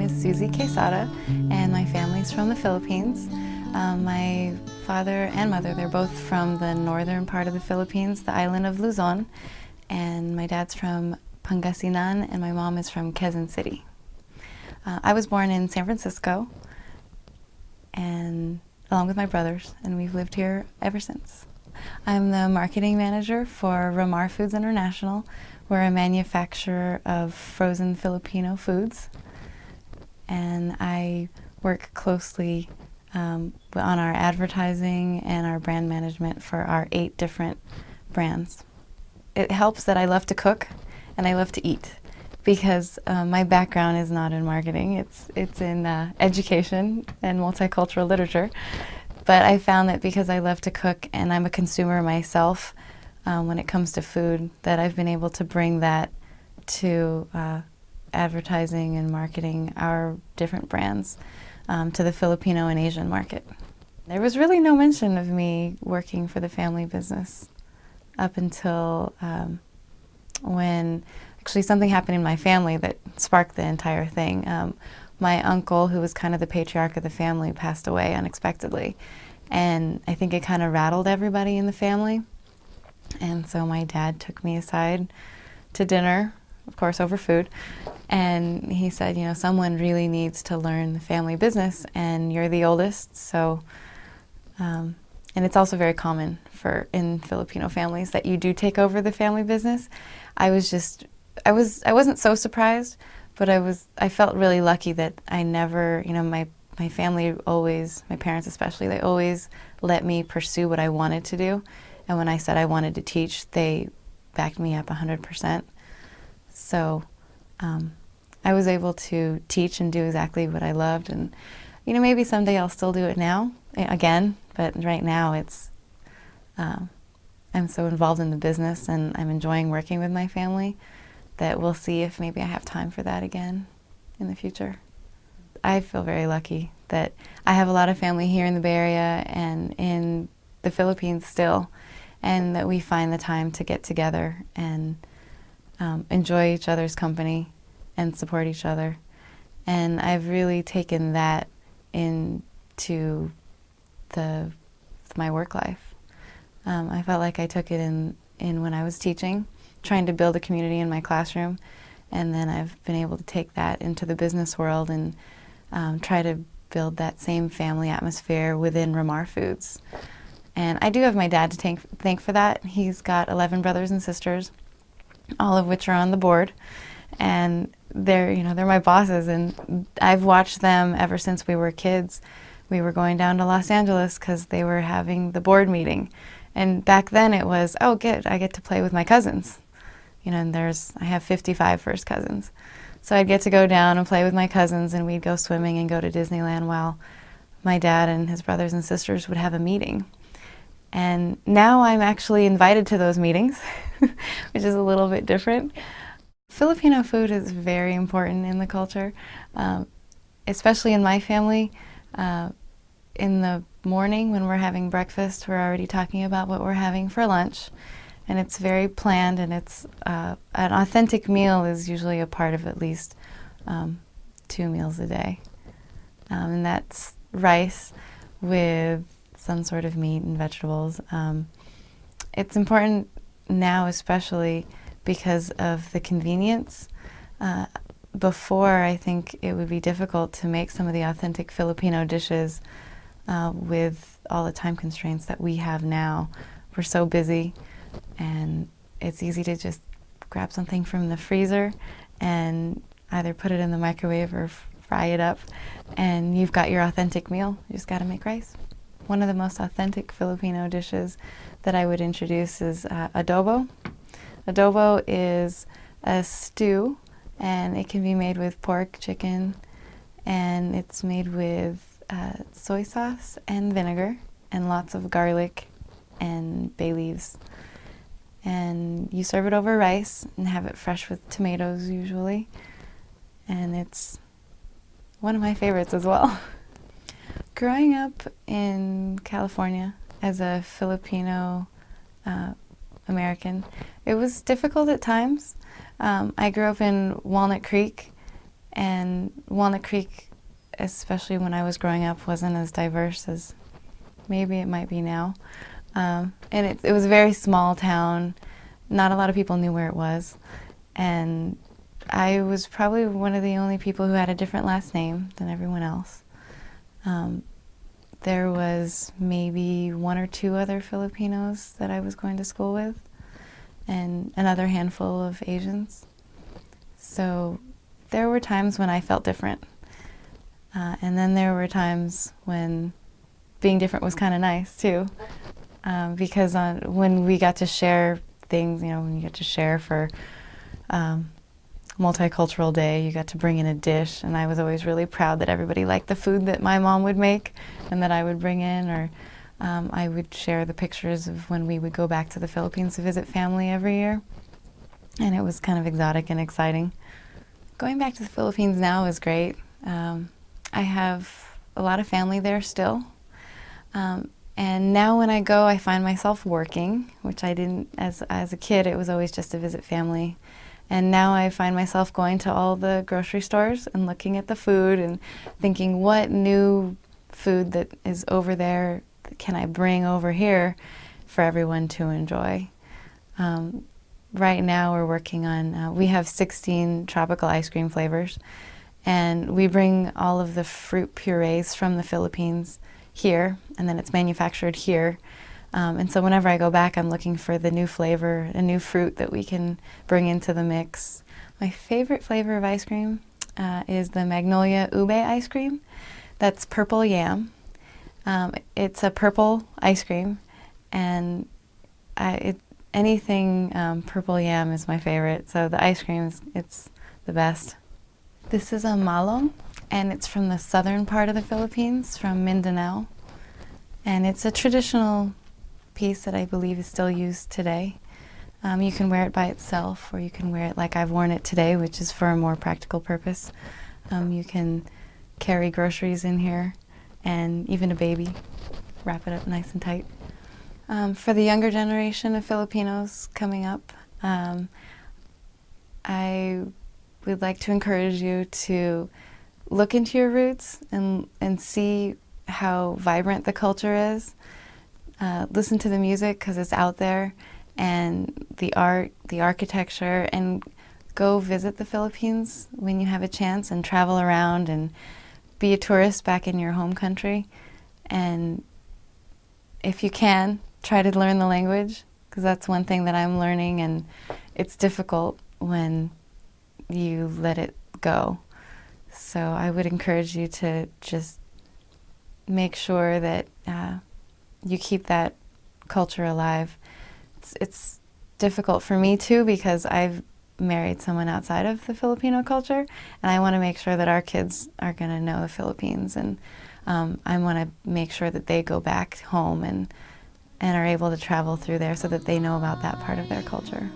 name is Susie Quesada, and my family's from the Philippines. My father and mother, they're both from the northern part of the Philippines, the island of Luzon, and my dad's from Pangasinan, and my mom is from Quezon City. I was born in San Francisco, and along with my brothers, and we've lived here ever since. I'm the marketing manager for Ramar Foods International. We're a manufacturer of frozen Filipino foods, and I work closely on our advertising and our brand management for our 8 different brands. It helps that I love to cook and I love to eat, because my background is not in marketing, it's in education and multicultural literature. But I found that because I love to cook and I'm a consumer myself, when it comes to food, that I've been able to bring that to advertising and marketing our different brands to the Filipino and Asian market. There was really no mention of me working for the family business up until when actually something happened in my family that sparked the entire thing. My uncle, who was kind of the patriarch of the family, passed away unexpectedly, and I think it kind of rattled everybody in the family. And so my dad took me aside to dinner, of course over food, and he said, you know, someone really needs to learn the family business, and you're the oldest, so, and it's also very common in Filipino families that you do take over the family business. I wasn't so surprised, but I felt really lucky that I never, you know, my family always, my parents especially, they always let me pursue what I wanted to do. And when I said I wanted to teach, they backed me up 100%. So I was able to teach and do exactly what I loved. And, you know, maybe someday I'll still do it now, again, but right now it's, I'm so involved in the business and I'm enjoying working with my family that we'll see if maybe I have time for that again in the future. I feel very lucky that I have a lot of family here in the Bay Area and in the Philippines still, and that we find the time to get together and enjoy each other's company and support each other. And I've really taken that into my work life. I felt like I took it in when I was teaching, trying to build a community in my classroom, and then I've been able to take that into the business world and try to build that same family atmosphere within Ramar Foods. And I do have my dad to thank for that. He's got 11 brothers and sisters, all of which are on the board, and they're my bosses, and I've watched them ever since we were kids. We were going down to Los Angeles because they were having the board meeting, and back then it was, oh good, I get to play with my cousins. You know, and I have 55 first cousins. So I'd get to go down and play with my cousins, and we'd go swimming and go to Disneyland while my dad and his brothers and sisters would have a meeting. And now I'm actually invited to those meetings, which is a little bit different. Filipino food is very important in the culture, especially in my family. In the morning when we're having breakfast, we're already talking about what we're having for lunch. And it's very planned, and it's an authentic meal is usually a part of at least 2 meals a day. And that's rice with some sort of meat and vegetables. It's important now, especially because of the convenience. Before, I think it would be difficult to make some of the authentic Filipino dishes with all the time constraints that we have now. We're so busy, and it's easy to just grab something from the freezer and either put it in the microwave or fry it up, and you've got your authentic meal. You just got to make rice. One of the most authentic Filipino dishes that I would introduce is adobo. Adobo is a stew, and it can be made with pork, chicken, and it's made with soy sauce and vinegar and lots of garlic and bay leaves. And you serve it over rice and have it fresh with tomatoes usually. And it's one of my favorites as well. Growing up in California as a Filipino American, it was difficult at times. I grew up in Walnut Creek, And Walnut Creek, especially when I was growing up, wasn't as diverse as maybe it might be now. And it was a very small town. Not a lot of people knew where it was. And I was probably one of the only people who had a different last name than everyone else. There was maybe 1 or 2 other Filipinos that I was going to school with, and another handful of Asians. So there were times when I felt different. And then there were times when being different was kind of nice too. Because when we got to share things, when you get to share for Multicultural Day, you got to bring in a dish, and I was always really proud that everybody liked the food that my mom would make and that I would bring in, or I would share the pictures of when we would go back to the Philippines to visit family every year, and it was kind of exotic and exciting. Going back to the Philippines now is great. I have a lot of family there still, and now when I go, I find myself working, which I didn't as a kid. It was always just to visit family. And now I find myself going to all the grocery stores and looking at the food and thinking, what new food that is over there can I bring over here for everyone to enjoy? Right now we're working on, we have 16 tropical ice cream flavors, and we bring all of the fruit purees from the Philippines here, and then it's manufactured here. And so whenever I go back, I'm looking for the new flavor, a new fruit that we can bring into the mix. My favorite flavor of ice cream is the Magnolia Ube ice cream. That's purple yam. It's a purple ice cream, and anything purple yam is my favorite. So the ice cream, it's the best. This is a Malam, and it's from the southern part of the Philippines, from Mindanao. And it's a traditional piece that I believe is still used today. You can wear it by itself, or you can wear it like I've worn it today, which is for a more practical purpose. You can carry groceries in here, and even a baby, wrap it up nice and tight. For the younger generation of Filipinos coming up, I would like to encourage you to look into your roots and see how vibrant the culture is. Listen to the music because it's out there, and the art, the architecture, and go visit the Philippines when you have a chance and travel around and be a tourist back in your home country. And if you can, try to learn the language, because that's one thing that I'm learning, and it's difficult when you let it go. So I would encourage you to just make sure that you keep that culture alive. It's difficult for me too, because I've married someone outside of the Filipino culture, and I want to make sure that our kids are going to know the Philippines, and I want to make sure that they go back home and are able to travel through there so that they know about that part of their culture.